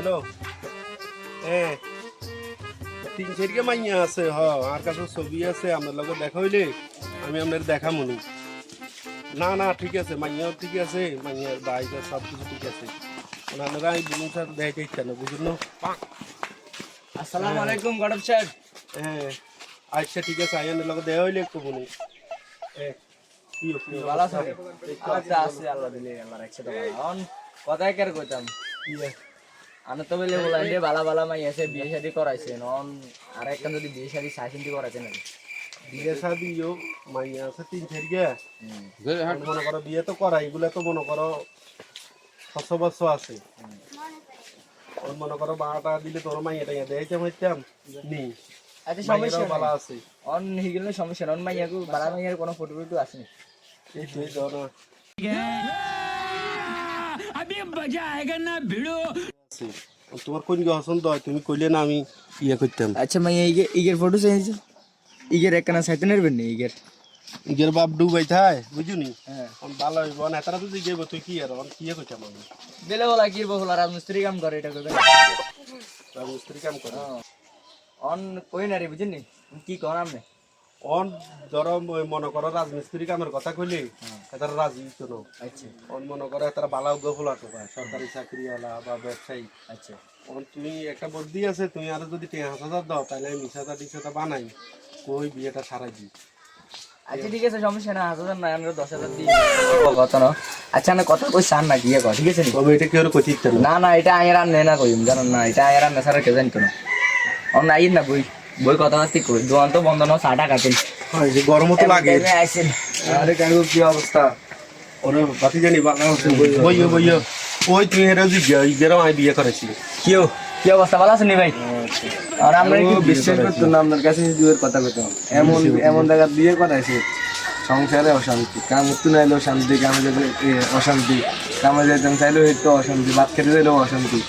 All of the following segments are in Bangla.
হ্যালো তিন চারটে মাইয়া আছে আর কাছে ছবি আছে আপনার লগে দেখা হইলে আমি আপনার দেখা মনি না না ঠিক আছে মাইয়াও ঠিক আছে মাইয়ার বাইক সব কিছু ঠিক আছে আপনারা এই বুনুর সাথে দেখাইতে ইচ্ছা না বুঝুন না। আসসালামু আলাইকুম গডব সাহেব। আচ্ছা ঠিক আছে আইনের লগে দেখা হইলে একটু বুনি ভালো আছেন? আচ্ছা আছে আল্লাহ দিলে আল্লাহ রাখছে তো ভালো। অন কথাই কার কইতাম আমি তো বলে বললাম যে বালা বালা মাই এসে বিয়ে শাদী করাইছে নন আর একটা যদি বিয়ে শাদী সাইসিন্তি করাইছে না বিয়ে শাদিও মাইয়া আছে তিন চারটে মনে করো বিয়ে তো করা এগুলো তো মনে করো 6 বছর আছে ওর মনে করো 12টা দিলে তোর মাইয়াটা দেখে হইতাম নি আচ্ছা সমস্যা ভালো আছে অন হিগেল সমস্যা নন মাইয়াকু বালা মাইয়ার কোনো ফটো ফটো আসেনি এই তুই ধর अभी मजा आएगा ना भिड़ो। তোমার কোন পছন্দ হয় তুমি কইলে না আমি ইয়ে করতাম। আচ্ছা মাইয়া ইগের ফটো চাইছে ইগের একখানা সাইতেনের বেন ইগের ইগের বাপ ডুবাই থাই বুঝুনি হ্যাঁ ভালো হইব না তারা তো যাইব তুই কি আর কি করতাম আমি বেলে বলা কি বলা রাজমিস্ত্রি কাম করে এটা করবে রাজমিস্ত্রি কাম করে অন কই না রে বুঝিনি কি কোন আমনে অন ধরো মনে করো রাজমিস্ত্রি কামের কথা কইলে তারা রাজি তো আচ্ছা অন মনে করো তারা বালা গফলা তো সরকারি চাকরিওয়ালা বা ব্যবসায়ী আচ্ছা অন তুমি একটা বুদ্ধি আছে তুমি আর যদি 5,000 দাও তাহলে আমি 20,000 বানাই কই বিয়েটা সারাই দিই। আচ্ছা ঠিক আছে সমস্যা না 1000 না আমরা 10,000 দিই কত না আচ্ছা না কথা কই সান না কি কয় ঠিক আছে তবে এটা কি আর কইতে ইচ্ছা না না এটা আয়ের আর নেনা কইম জানো না এটা আয়ের আর নেসার কে জানতো না অন নাই না বই বই কথা ঠিক কই দোকান তো বন্ধ না 60 টাকা তেল হয় যে গরম তো লাগে আইছেন আরে কাকু কি অবস্থা ওরে বাতি জানি বাংলা বইও বইও ওই তুই এর গেরো আই বিয়ে করেছি কিও কি অবস্থা ভালো আছেন ভাই আর আমরা কি বিশ্বাস করতো না আপনার কাছে দুয়ের কথা কইতাম এমন এমন জায়গা বিয়ে করাইছে সংসারে অশান্তি কাম উঠতে নাইলেও শান্তি কামে যেতে অশান্তি কামে যেতাম চাইলেও একটু অশান্তি ভাত খেতে চাইলেও অশান্তি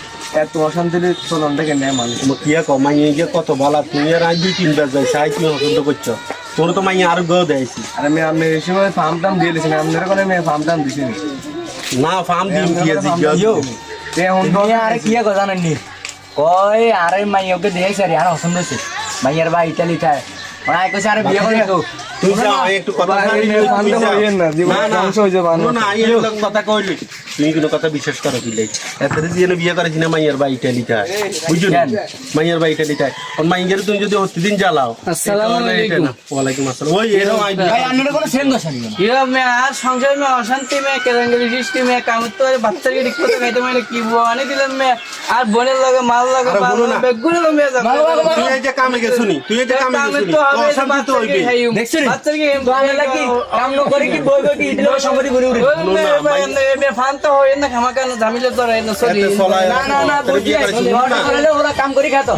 এত অশান্তির চলন থেকে নেয় মানুষ কিয়া কমাই গিয়ে কত বালা তুমি আর আজ 2-3 বার যাইছে আই তুমি পছন্দ করছো তোর তো মাই আর গো দেয়ছি আর আমি আপনি এই সময় ফার্ম টাম দিয়ে দিয়েছেন আপনার কোনো মেয়ে ফার্ম টাম দিছি না ফার্ম দিম কি আরে কি কথা জানেন নি কই আরে মাইয়াকে দিয়েছে রে আর পছন্দ হইছে মাইয়ার ভাই ইতালি থাকে ওই কইছে আরে বিয়ে করে তো তুই যা একটু কথা না আই কথা কইলি তুমি কোনো কথা বিশ্বাস করো কি লাই এতরে জিনে বিয়ে করেছি না মাইয়ার বাই ইটালিটা বুঝুন মাইয়ার বাই ইটালিটা কোন মাইয়ার তুমি যদি প্রতিদিন জ্বালাও আসসালামু আলাইকুম ওয়ালাইকুম আসসালাম ওই এরকম আই ভাই আপনাদের কোনো সেন দোষ নেই ये मैं आज संसार में अशांति में केरंगे विशिष्टि में काम तो बच्चे के दिक्कत है तो मैंने की वो आने दिले में आज बोले लगे माल लगे बाल लगे बेगुन लगे मैं जा তুই এই যে কামে গেছুনি তুই এই যে কামে গেছুনি तो हमें অশান্তি তো হইবে দেখছেন बच्चे के তো আমি লাগি কাম ন করে কি বই বই কি দিলে সম্পত্তি করে উড়ে मैं फानता हो ये ना खामा का झमेले तो रहे ना सॉरी এতে চলায় না না না তোর বিয়ে করেছিস না করলে ওরা কাম করি খাতো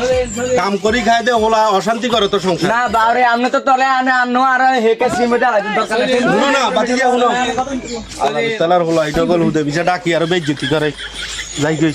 কাম করি খাই দে ওলা অশান্তি করে তো সংসার না বারে আমনে তো তলে আনে আনো আর হেকে সিমেটা দরকার নেই শুনো না বাতি যা শুনো আল্লাহ তাআলার হলো এটা গল হুদে বিজা ডাকি আর বেইজ্জতি করে যাই কই